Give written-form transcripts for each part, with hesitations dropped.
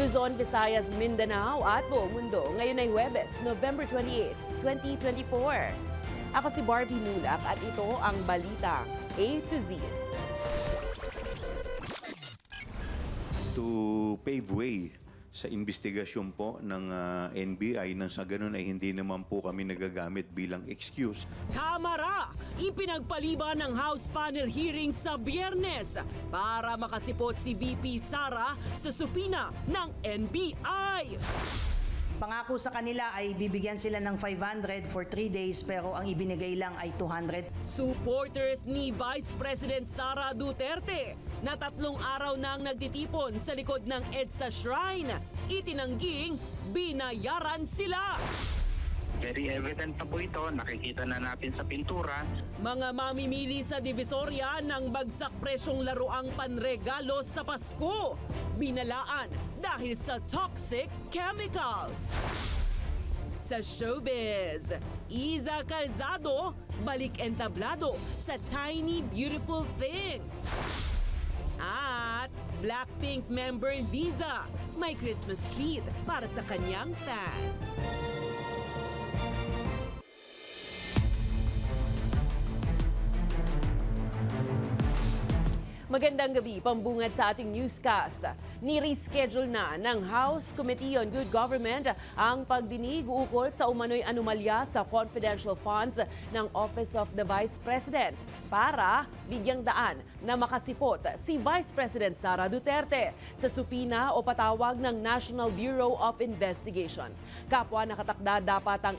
Luzon, Visayas, Mindanao at buong mundo. Ngayon ay Huwebes, November 28, 2024. Ako si Barbie Mulak at ito ang balita A to Z. To pave way sa investigasyon po ng NBI nang sa ganun ay hindi naman po kami nagagamit bilang excuse. Kamara, ipinagpaliban ng House panel hearing sa Biyernes para makasipot si VP Sara sa supina ng NBI. Pangako sa kanila ay bibigyan sila ng 500 for 3 days pero ang ibinigay lang ay 200. Supporters ni Vice President Sara Duterte na 3 araw nang nagtitipon sa likod ng EDSA Shrine, itinangging binayaran sila. Very evident na po ito, nakikita na natin sa pintura. Mga mamimili sa Divisoria ng bagsak presyong laruang panregalo sa Pasko. Binalaan dahil sa toxic chemicals. Sa showbiz, Iza Calzado balik entablado sa Tiny Beautiful Things. At Blackpink member Liza may Christmas treat para sa kanyang fans. Magandang gabi, pambungad sa ating newscast. Ni-reschedule na ng House Committee on Good Government ang pagdinig ukol sa umano'y anomalya sa confidential funds ng Office of the Vice President para bigyang daan na makasipot si Vice President Sara Duterte sa supina o patawag ng National Bureau of Investigation. Kapwa nakatakda dapat ang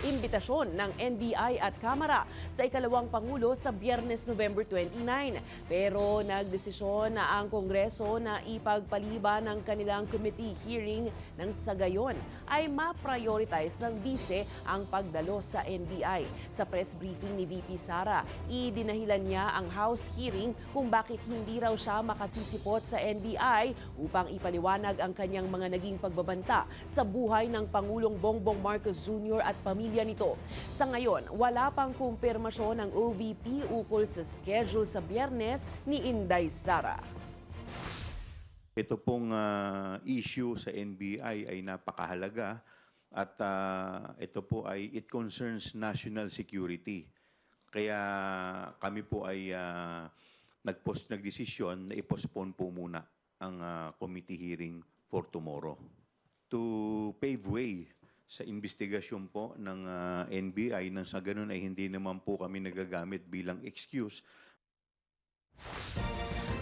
imbitasyon ng NBI at Kamara sa ikalawang Pangulo sa Biyernes, November 29. Pero nagdesisyon na ang Kongreso na ipagpaliban ng kanilang committee hearing nang sa gayon ay ma-prioritize ng bise ang pagdalo sa NBI. Sa press briefing ni VP Sara, idinahilan niya ang House hearing kung bakit hindi raw siya makasisipot sa NBI upang ipaliwanag ang kanyang mga naging pagbabanta sa buhay ng Pangulong Bongbong Marcos Jr. at pamilya nito. Sa ngayon, wala pang kumpirmasyon ng OVP ukol sa schedule sa Biyernes ni Inday Sara. Ito pong issue sa NBI ay napakahalaga at ito po ay it concerns national security. Kaya kami po ay nagdesisyon na i-postpone po muna ang committee hearing for tomorrow. To pave way sa investigasyon po ng NBI nang sa ganun ay hindi naman po kami nagagamit bilang excuse.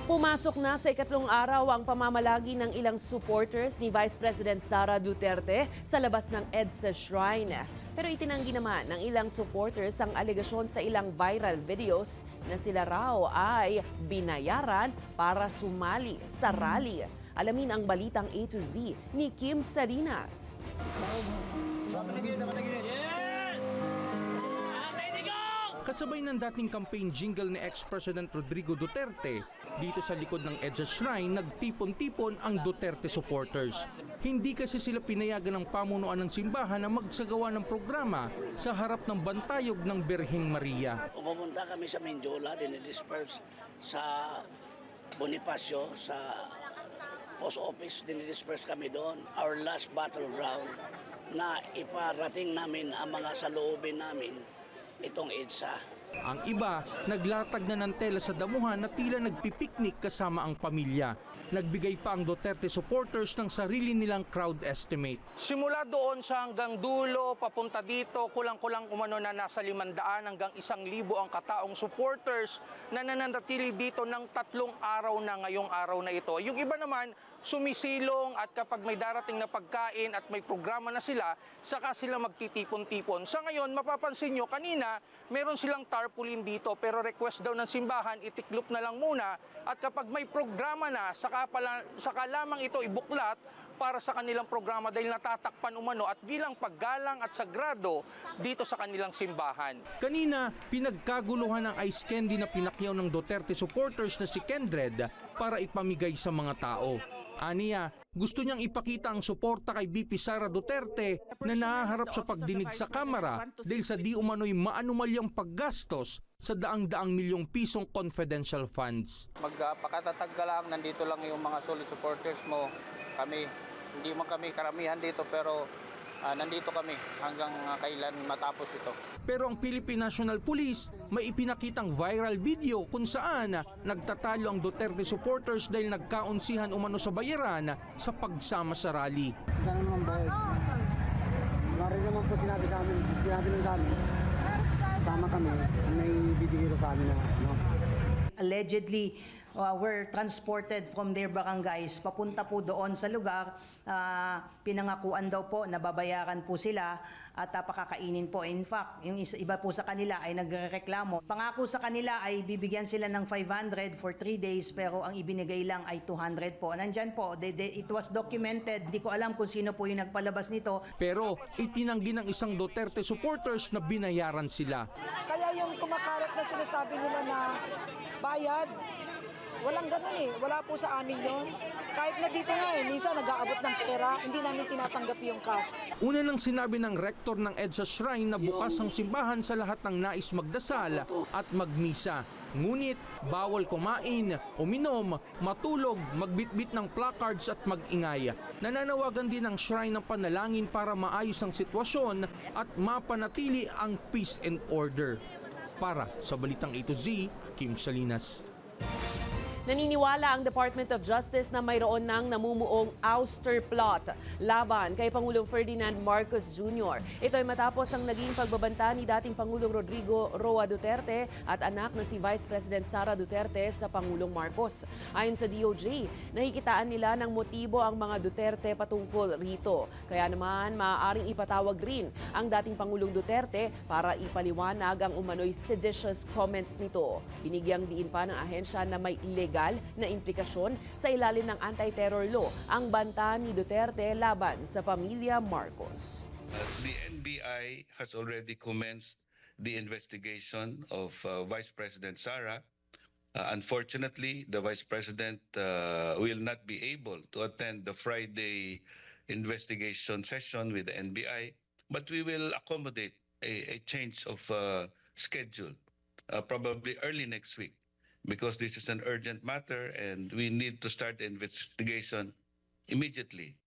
Pumasok na sa ikatlong araw ang pamamalagi ng ilang supporters ni Vice President Sara Duterte sa labas ng EDSA Shrine. Pero itinanggi naman ng ilang supporters ang alegasyon sa ilang viral videos na sila raw ay binayaran para sumali sa rally. Alamin ang balitang A to Z ni Kim Salinas. Kasabay ng dating campaign jingle ni ex-President Rodrigo Duterte, dito sa likod ng EDSA Shrine, nagtipon-tipon ang Duterte supporters. Hindi kasi sila pinayagan ng pamunuan ng simbahan na magsagawa ng programa sa harap ng bantayog ng Birheng Maria. Pumunta kami sa Menjola, dinidisperse sa Bonifacio, sa post office, dinidisperse kami doon. Our last battleground na iparating namin ang mga saloobin namin itong EDSA. Ang iba, naglatag na ng tela sa damuhan na tila nagpipiknik kasama ang pamilya. Nagbigay pa ang Duterte supporters ng sarili nilang crowd estimate. Simula doon sa hanggang dulo, papunta dito, kulang-kulang umano na nasa 500 hanggang 1,000 ang kataong supporters na nananatili dito ng 3 araw na ngayong araw na ito. Yung iba naman, sumisilong at kapag may darating na pagkain at may programa na sila, saka sila magtitipon-tipon. Sa ngayon, mapapansin nyo, kanina meron silang tarpaulin dito pero request daw ng simbahan, itiklop na lang muna at kapag may programa na, saka lamang ito ibuklat para sa kanilang programa dahil natatakpan umano at bilang paggalang at sagrado dito sa kanilang simbahan. Kanina, pinagkaguluhan ng ice candy na pinakyaw ng Duterte supporters na si Kendred para ipamigay sa mga tao. Aniya, gusto niyang ipakita ang suporta kay VP Sara Duterte na nahaharap sa pagdinig sa Kamara dahil sa di umano'y maanumalyang paggastos sa daang-daang milyong pisong confidential funds. Magpakatatag ka lang, nandito lang yung mga solid supporters mo. Kami, hindi man kami karamihan dito pero nandito kami hanggang kailan matapos ito. Pero ang Philippine National Police may ipinakitang viral video kung saan nagtatalo ang Duterte supporters dahil nagkaunsihan umano sa bayaran sa pagsama sa rally. Ganun naman ba? Mari naman po sinabi lang sa amin. Sama kami, may bibihiro sa amin na Allegedly, were transported from their barangays papunta po doon sa lugar. Pinangakuan daw po na babayaran po sila at pakakainin po. In fact, yung iba po sa kanila ay nagrereklamo. Pangako sa kanila ay bibigyan sila ng 500 for 3 days pero ang ibinigay lang ay 200 po. Nandyan po, it was documented. Hindi ko alam kung sino po yung nagpalabas nito. Pero itinanggi ng isang Duterte supporters na binayaran sila. Kaya yung kumakalat na sinasabi nila na bayad, walang ganun eh. Wala po sa amin yon. Kahit na dito nga minsan nag-aabot ng pera, hindi namin tinatanggap yung cash. Una nang sinabi ng rektor ng EDSA Shrine na bukas ang simbahan sa lahat ng nais magdasal at magmisa. Ngunit bawal kumain, uminom, matulog, magbitbit ng placards at magingay. Nananawagan din ang Shrine ng panalangin para maayos ang sitwasyon at mapanatili ang peace and order. Para sa Balitang A to Z, Kim Salinas. Naniniwala ang Department of Justice na mayroon ng namumuong ouster plot laban kay Pangulong Ferdinand Marcos Jr. Ito ay matapos ang naging pagbabanta ni dating Pangulong Rodrigo Roa Duterte at anak na si Vice President Sara Duterte sa Pangulong Marcos. Ayon sa DOJ, nakikitaan nila ng motibo ang mga Duterte patungkol rito. Kaya naman maaaring ipatawag rin ang dating Pangulong Duterte para ipaliwanag ang umano'y seditious comments nito. Binigyang diin pa ng ahensya na may legal na implikasyon sa ilalim ng anti-terror law ang banta ni Duterte laban sa pamilya Marcos. The NBI has already commenced the investigation of Vice President Sara. Unfortunately, the Vice President will not be able to attend the Friday investigation session with the NBI, but we will accommodate a change of schedule, probably early next week, because this is an urgent matter and we need to start the investigation immediately.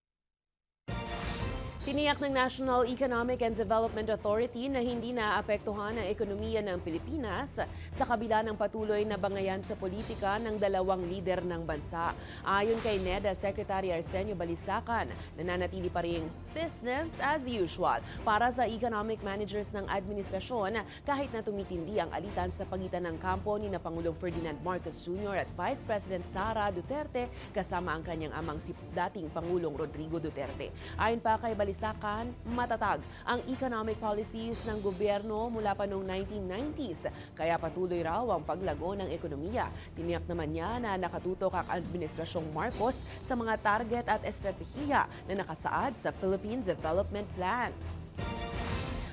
Tiniyak ng National Economic and Development Authority na hindi naapektuhan ang ekonomiya ng Pilipinas sa kabila ng patuloy na bangayan sa politika ng dalawang lider ng bansa. Ayon kay NEDA Secretary Arsenio Balisacan, nananatili pa rin business as usual para sa economic managers ng administrasyon kahit na tumitindi ang alitan sa pagitan ng kampo ni na Pangulong Ferdinand Marcos Jr. at Vice President Sara Duterte kasama ang kanyang amang si dating Pangulong Rodrigo Duterte. Ayon pa kay Balisacan, matatag ang economic policies ng gobyerno mula pa noong 1990s, kaya patuloy raw ang paglago ng ekonomiya. Tiniyak naman niya na nakatutok ang Administrasyong Marcos sa mga target at estratehiya na nakasaad sa Philippine Development Plan.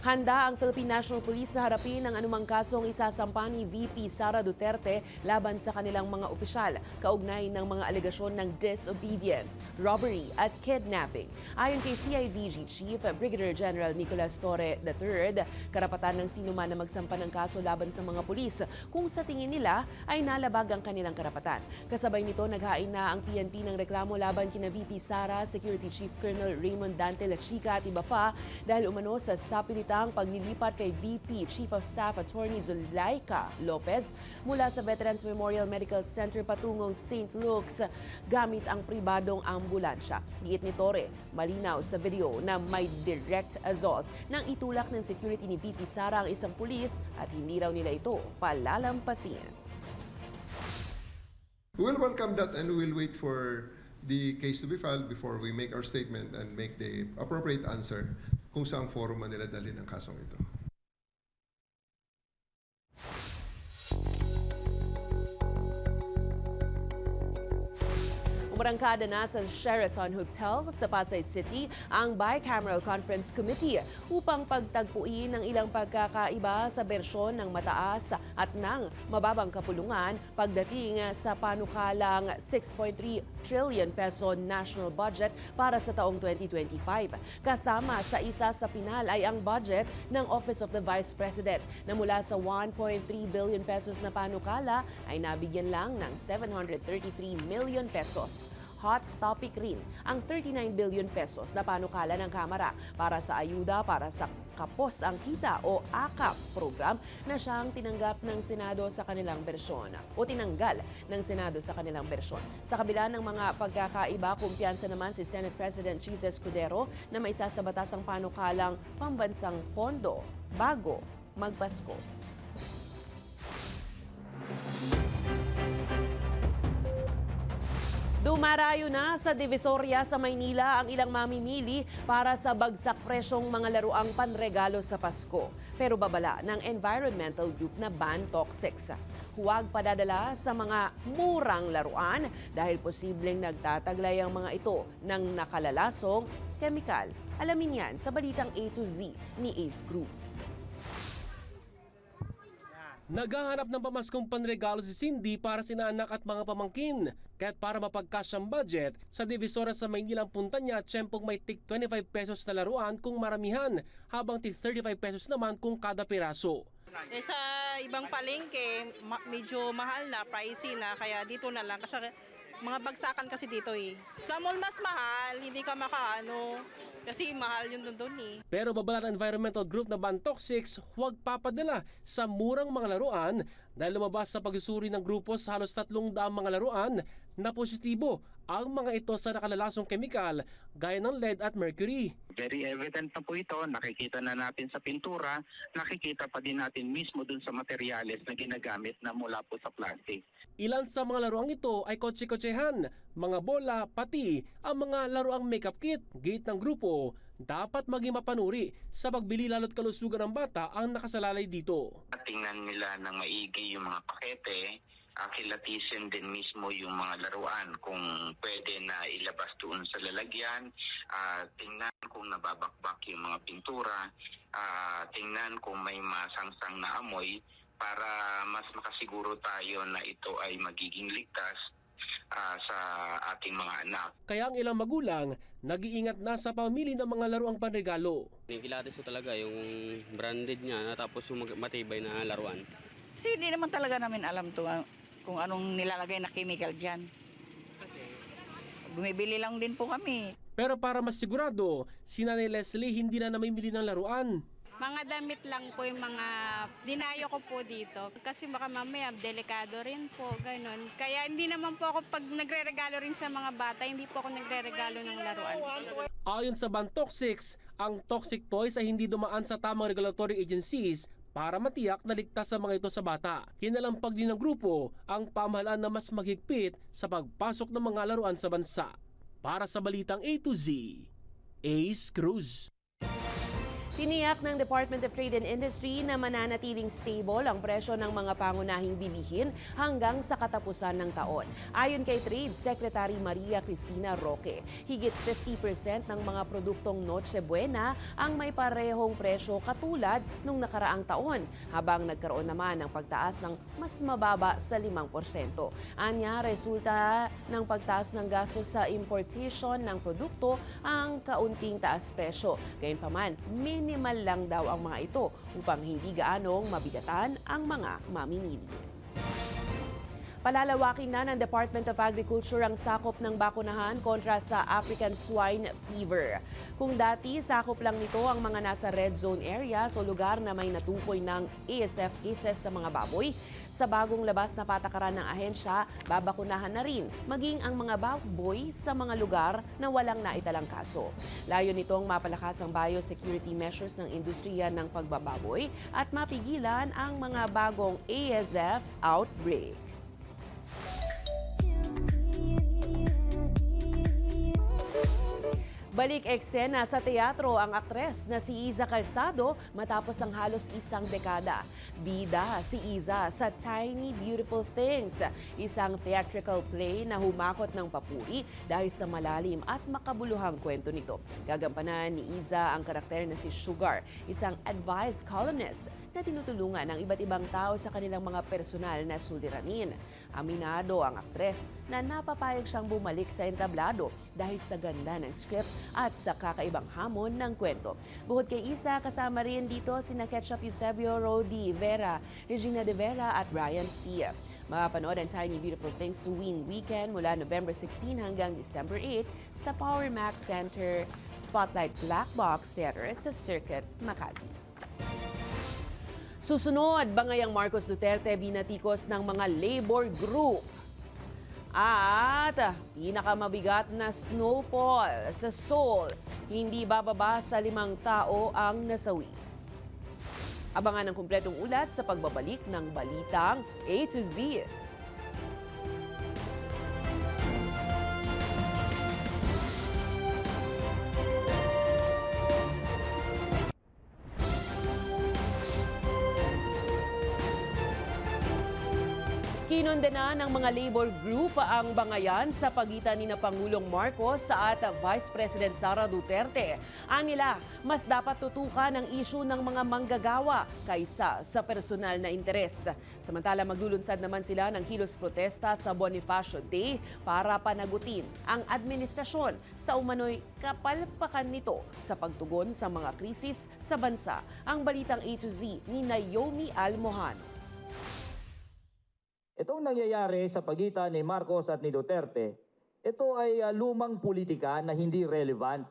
Handa ang Philippine National Police na harapin ang anumang kasong isasampa ni VP Sara Duterte laban sa kanilang mga opisyal kaugnay ng mga alegasyon ng disobedience, robbery at kidnapping. Ayon kay CIDG Chief Brigadier General Nicolas Torre III, karapatan ng sinuman na magsampa ng kaso laban sa mga pulis kung sa tingin nila ay nalabag ang kanilang karapatan. Kasabay nito, naghain na ang PNP ng reklamo laban kina VP Sara, Security Chief Colonel Raymond Dante Lachica at iba pa dahil umano sa sapilitang paglilipat kay VP Chief of Staff Attorney Zulaika Lopez mula sa Veterans Memorial Medical Center patungong St. Luke's gamit ang pribadong ambulansya. Giit ni Torre, malinaw sa video na may direct assault nang itulak ng security ni VP Sara ang isang pulis at hindi raw nila ito palalampasin. We will welcome that and we will wait for the case to be filed before we make our statement and make the appropriate answer kung saang forum man nila dalhin ang kasong ito. Umarangkada na sa Sheraton Hotel sa Pasay City ang Bicameral Conference Committee upang pagtagpuin ng ilang pagkakaiba sa bersyon ng mataas at ng mababang kapulungan pagdating sa panukalang 6.3 trillion peso national budget para sa taong 2025. Kasama sa isa sa pinal ay ang budget ng Office of the Vice President na mula sa 1.3 billion pesos na panukala ay nabigyan lang ng 733 million pesos. Hot topic rin ang 39 billion pesos na panukala ng Kamara para sa ayuda para sa Kapos ang Kita o AKAP program na siyang tinanggap ng Senado sa kanilang bersyon o tinanggal ng Senado sa kanilang bersyon. Sa kabila ng mga pagkakaiba, kumpiyansa naman si Senate President Chis Escudero na may isa sa batasang panukalang pambansang pondo bago magpasko. Dumarayo na sa Divisoria sa Maynila ang ilang mamimili para sa bagsak presyong mga laruang panregalo sa Pasko. Pero babala ng environmental group na Ban Toxics. Huwag padadala sa mga murang laruan dahil posibleng nagtataglay ang mga ito ng nakalalasong kemikal. Alamin yan sa balitang A to Z ni Ace Cruz. Naghahanap ng pamaskong panregalo si Cindy para sina anak at mga pamangkin. Kaya't para mapagcash ang budget, sa Divisoria sa Maynila ang punta niya at tiyempong may tig 25 pesos na laruan kung maramihan, habang tig 35 pesos naman kung kada piraso. Sa ibang palengke, medyo mahal na, pricey na, kaya dito na lang. Kasi mga bagsakan kasi dito eh. Sa mall mas mahal, hindi ka makaano. Kasi mahal yun doon eh. Pero babala ng environmental group na Ban Toxics, huwag papadala sa murang mga laruan dahil lumabas sa pagsusuri ng grupo sa halos 300 mga laruan na positibo ang mga ito sa nakalalasong kemikal gaya ng lead at mercury. Very evident na po ito, nakikita na natin sa pintura, nakikita pa din natin mismo dun sa materyales na ginagamit na mula po sa plastic. Ilan sa mga laruang ito ay kotse-kotsehan, mga bola, pati ang mga laruang makeup kit. Gate ng grupo, dapat maging mapanuri sa pagbili lalo't kalusugan ng bata ang nakasalalay dito. Tingnan nila ng maigi yung mga pakete, kilatisin din mismo yung mga laruan kung pwede na ilabas doon sa lalagyan, tingnan kung nababakbak yung mga pintura, tingnan kung may masangsang na amoy para mas makasiguro tayo na ito ay magiging ligtas sa ating mga anak. Kaya ang ilang magulang nag-iingat na sa pamili ng mga laruang panregalo. Kilatis ko talaga yung branded niya tapos yung matibay na laruan. Kasi hindi naman talaga namin alam to kung anong nilalagay na chemical dyan. Kasi Bumibili lang din po kami. Pero para mas sigurado, si Nanay Leslie hindi na namimili ng laruan. Mga damit lang po yung mga dinayo ko po dito. Kasi baka mamaya delikado rin po, ganun. Kaya hindi naman po ako pag nagre-regalo rin sa mga bata, hindi po ako nagre-regalo ng laruan. Ayon sa Ban Toxics, ang toxic toys ay hindi dumaan sa tamang regulatory agencies para matiyak na ligtas sa mga ito sa bata. Kinalampag din ng grupo ang pamahalaan na mas maghigpit sa pagpasok ng mga laruan sa bansa. Para sa Balitang A to Z, Ace Cruz. Tiniyak ng Department of Trade and Industry na mananatiling stable ang presyo ng mga pangunahing bilihin hanggang sa katapusan ng taon. Ayon kay Trade Secretary Maria Cristina Roque, higit 50% ng mga produktong Noche Buena ang may parehong presyo katulad nung nakaraang taon, habang nagkaroon naman ng pagtaas ng mas mababa sa 5%. Anya, resulta ng pagtaas ng gastos sa importation ng produkto ang kaunting taas presyo. Gayunpaman, minimal lang daw ang mga ito upang hindi gaanong mabigatan ang mga mamimili. Palalawakin na ng Department of Agriculture ang sakop ng bakunahan kontra sa African Swine Fever. Kung dati sakop lang nito ang mga nasa red zone areas o lugar na may natukoy ng ASF cases sa mga baboy, sa bagong labas na patakaran ng ahensya, babakunahan na rin maging ang mga baboy sa mga lugar na walang naitalang kaso. Layon nitong mapalakas ang biosecurity measures ng industriya ng pagbababoy at mapigilan ang mga bagong ASF outbreak. Balik eksena sa teatro ang aktres na si Iza Calzado matapos ang halos isang dekada. Bida si Iza sa Tiny Beautiful Things, isang theatrical play na humakot ng papuri dahil sa malalim at makabuluhang kwento nito. Gagampanan ni Iza ang karakter na si Sugar, isang advice columnist na tinutulungan ng iba't ibang tao sa kanilang mga personal na suliranin. Aminado ang aktres na napapayag siyang bumalik sa entablado dahil sa ganda ng script at sa kakaibang hamon ng kwento. Bukod kay Isa, kasama rin dito sina Ketchup Eusebio, Rodi Vera, Regina De Vera at Brian Sia. Mapapanood ang Tiny Beautiful Things tuwing weekend mula November 16 hanggang December 8 sa Power Max Center Spotlight Black Box Theater sa Circuit, Makati. Susunod, bangayang Marcos Duterte binatikos ng mga labor group. At pinakamabigat na snowfall sa Seoul, hindi bababa sa 5 tao ang nasawi. Abangan ang kumpletong ulat sa pagbabalik ng Balitang A to Z. Kinundena ng mga labor group ang bangayan sa pagitan ni Pangulong Marcos at Vice President Sara Duterte. Anila, mas dapat tutukan ang isyu ng mga manggagawa kaysa sa personal na interes. Samantala, maglulunsad naman sila ng kilos protesta sa Bonifacio Day para panagutin ang administrasyon sa umano'y kapalpakan nito sa pagtugon sa mga krisis sa bansa. Ang Balitang A to Z ni Naomi Almojano. Itong nangyayari sa pagitan ni Marcos at ni Duterte, ito ay lumang politika na hindi relevant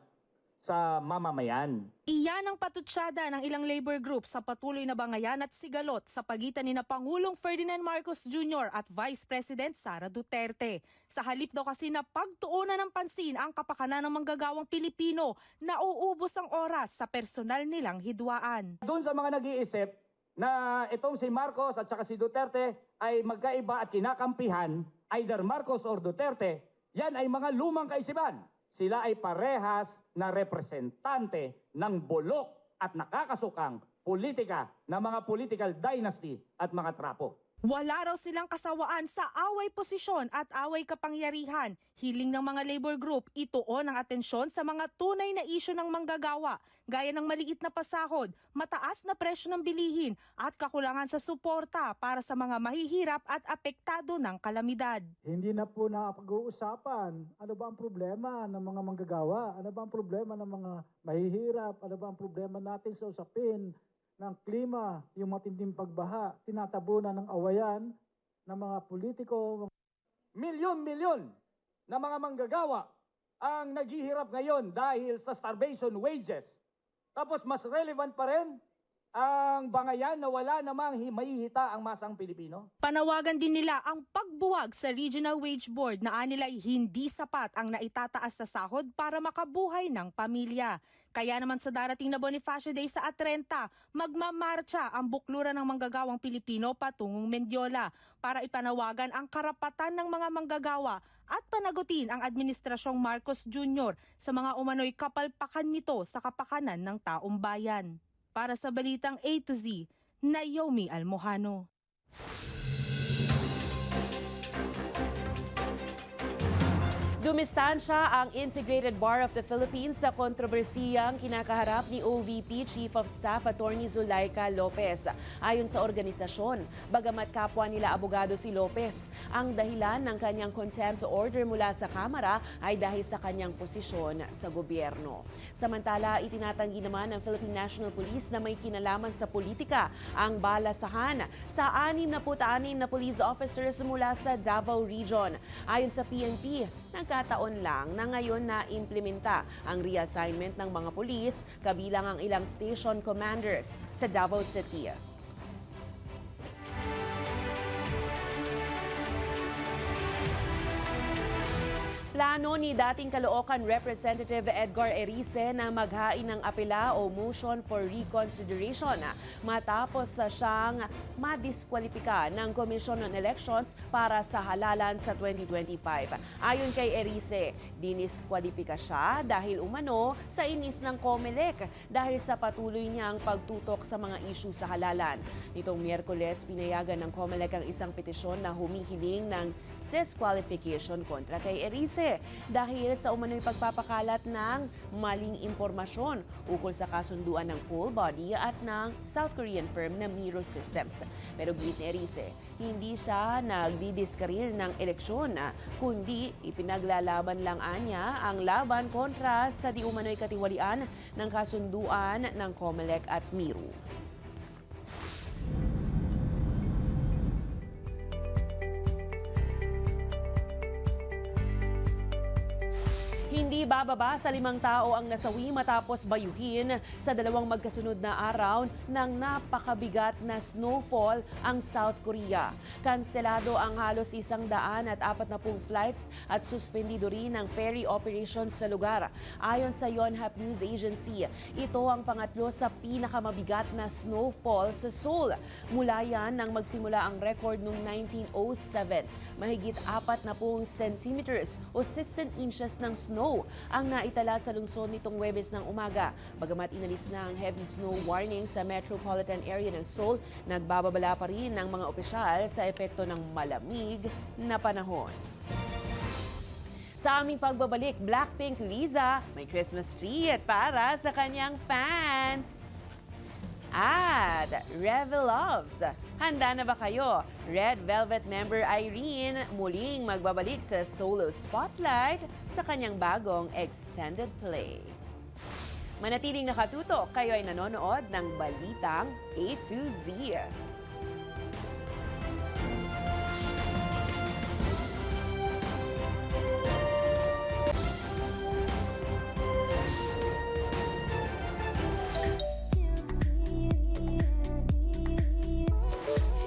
sa mamamayan. Iyan ang patutsyada ng ilang labor group sa patuloy na bangayan at sigalot sa pagitan ni Pangulong Ferdinand Marcos Jr. at Vice President Sara Duterte. Sa halip daw kasi na pagtuunan ng pansin ang kapakanan ng manggagawang Pilipino, nauubos ang oras sa personal nilang hidwaan. Doon sa mga nag-iisip na itong si Marcos at saka si Duterte ay magkaiba at kinakampihan, either Marcos or Duterte, yan ay mga lumang kaisipan. Sila ay parehas na representante ng bulok at nakakasukang politika ng mga political dynasty at mga trapo. Wala raw silang kasawaan sa away posisyon at away kapangyarihan. Hiling ng mga labor group, ituon ang atensyon sa mga tunay na isyu ng manggagawa, gaya ng maliit na pasahod, mataas na presyo ng bilihin at kakulangan sa suporta para sa mga mahihirap at apektado ng kalamidad. Hindi na po napag-uusapan ano ba ang problema ng mga manggagawa, ano ba ang problema ng mga mahihirap, ano ba ang problema natin sa usapin ng klima, yung matinding pagbaha, tinatabunan ng awayan ng mga politiko. Milyon-milyon na mga manggagawa ang naghihirap ngayon dahil sa starvation wages. Tapos mas relevant pa rin ang bangayan na wala namang mahihita ang masang Pilipino. Panawagan din nila ang pagbuwag sa Regional Wage Board na anila'y hindi sapat ang naitataas sa sahod para makabuhay ng pamilya. Kaya naman sa darating na Bonifacio Day sa Atrenta, magmamarcha ang bukluran ng manggagawang Pilipino patungong Mendiola para ipanawagan ang karapatan ng mga manggagawa at panagutin ang Administrasyong Marcos Jr. sa mga umano'y kapalpakan nito sa kapakanan ng taong bayan. Para sa Balitang A to Z, Naomi Almojano. Dumistansya ang Integrated Bar of the Philippines sa kontrobersiyang kinakaharap ni OVP Chief of Staff Attorney Zulaika Lopez. Ayon sa organisasyon, bagamat kapwa nila abogado si Lopez, ang dahilan ng kanyang contempt order mula sa Kamara ay dahil sa kanyang posisyon sa gobyerno. Samantala, itinatanggi naman ng Philippine National Police na may kinalaman sa politika ang balasahan sa 66 na police officers mula sa Davao Region. Ayon sa PNP, nagkataon lang na ngayon na implementa ang reassignment ng mga pulis kabilang ang ilang station commanders sa Davao City. Plano ni dating Caloocan Representative Edgar Erice na maghain ng apela o motion for reconsideration matapos siyang madiskwalipika ng Commission on Elections para sa halalan sa 2025. Ayon kay Erice, diniskwalipika siya dahil umano sa inis ng COMELEC dahil sa patuloy niyang pagtutok sa mga issue sa halalan. Nitong Miyerkules, pinayagan ng COMELEC ang isang petisyon na humihiling ng disqualification kontra kay Erice dahil sa umano'y pagpapakalat ng maling impormasyon ukol sa kasunduan ng poll body at ng South Korean firm na Miro Systems. Pero giit ni Erice, hindi siya nagdidiskaril ng eleksyon kundi ipinaglalaban lang niya ang laban kontra sa di umano'y katiwalian ng kasunduan ng COMELEC at Miro. Hindi bababa sa 5 tao ang nasawi matapos bayuhin sa 2 magkasunod na araw ng napakabigat na snowfall ang South Korea. Kanselado ang halos 140 flights at suspendido rin ang ferry operations sa lugar. Ayon sa Yonhap News Agency, ito ang pangatlo sa pinakamabigat na snowfall sa Seoul. Mula yan nang magsimula ang record noong 1907. Mahigit 40 centimeters o 16 inches ng snow ang naitala sa lungsod nitong Huwebes ng umaga. Bagamat inalis na ang heavy snow warning sa metropolitan area ng Seoul, nagbababala pa rin ng mga opisyal sa epekto ng malamig na panahon. Sa aming pagbabalik, Blackpink Lisa may Christmas tree para sa kanyang fans. At Revel Loves, handa na ba kayo? Red Velvet member Irene muling magbabalik sa solo spotlight sa kanyang bagong extended play. Manatiling nakatutok, kayo ay nanonood ng Balitang A to Z.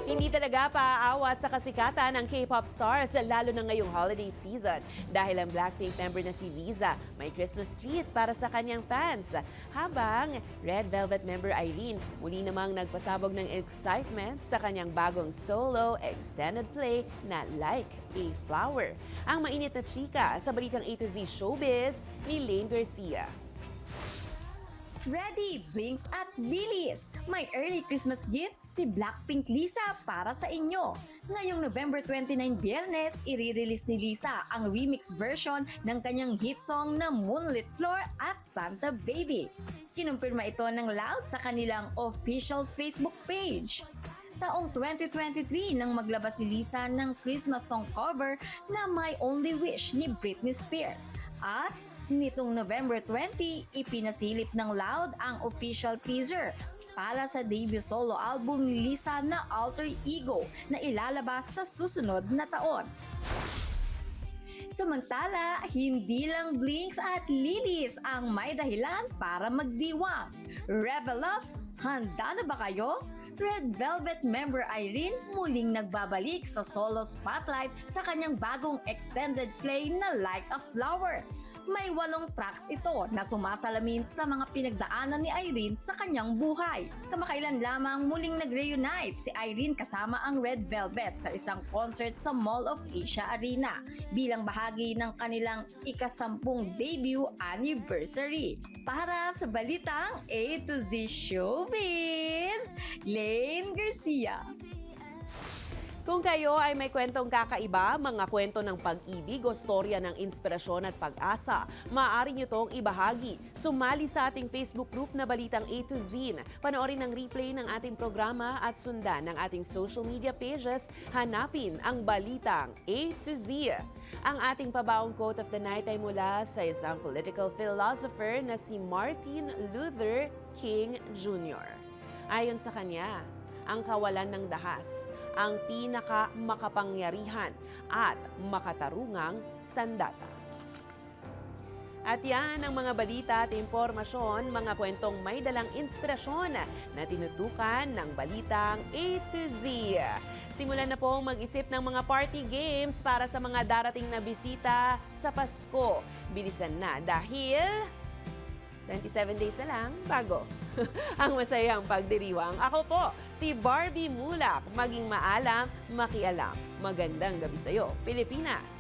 Hindi talaga paaawat sa kasikatan ng K-pop stars lalo na ngayong holiday season dahil ang Blackpink member na si Lisa may Christmas treat para sa kanyang fans. Habang Red Velvet member Irene muli namang nagpasabog ng excitement sa kanyang bagong solo extended play na Like a Flower. Ang mainit na chika sa Balitang A to Z Showbiz ni Lane Garcia. Ready, Blinks at Lilies! May early Christmas gifts si Blackpink Lisa para sa inyo. Ngayong November 29 Biyernes, i-release ni Lisa ang remix version ng kanyang hit song na Moonlit Floor at Santa Baby. Kinumpirma ito ng Loud sa kanilang official Facebook page. Taong 2023 nang maglabas si Lisa ng Christmas song cover na My Only Wish ni Britney Spears. At nitong November 20, ipinasilip ng Loud ang official teaser para sa debut solo album ni Lisa na Alter Ego na ilalabas sa susunod na taon. Samantala, hindi lang Blinks at Lilies ang may dahilan para magdiwang. Revel Ups, handa na ba kayo? Red Velvet member Irene muling nagbabalik sa solo spotlight sa kanyang bagong extended play na Like a Flower. May 8 tracks ito na sumasalamin sa mga pinagdaanan ni Irene sa kanyang buhay. Kamakailan lamang muling nag-reunite si Irene kasama ang Red Velvet sa isang concert sa Mall of Asia Arena bilang bahagi ng kanilang ika-10 debut anniversary. Para sa Balitang A to Z Showbiz, Lane Garcia. Kung kayo ay may kwentong kakaiba, mga kwento ng pag-ibig o storya ng inspirasyon at pag-asa, maaari nyo tong ibahagi. Sumali sa ating Facebook group na Balitang A to Z. Panoorin ang replay ng ating programa at sundan ng ating social media pages. Hanapin ang Balitang A to Z. Ang ating pabaong quote of the night ay mula sa isang political philosopher na si Martin Luther King Jr. Ayon sa kanya, ang kawalan ng dahas, ang pinakamakapangyarihan at makatarungang sandata. At yan ang mga balita at impormasyon, mga kwentong may dalang inspirasyon na tinutukan ng balitang A to Z. Simulan na pong mag-isip ng mga party games para sa mga darating na bisita sa Pasko. Bilisan na dahil 27 days na lang bago ang masayang pagdiriwang. Ako po, si Barbie Mulak. Maging maalam, makialam. Magandang gabi sa'yo, Pilipinas!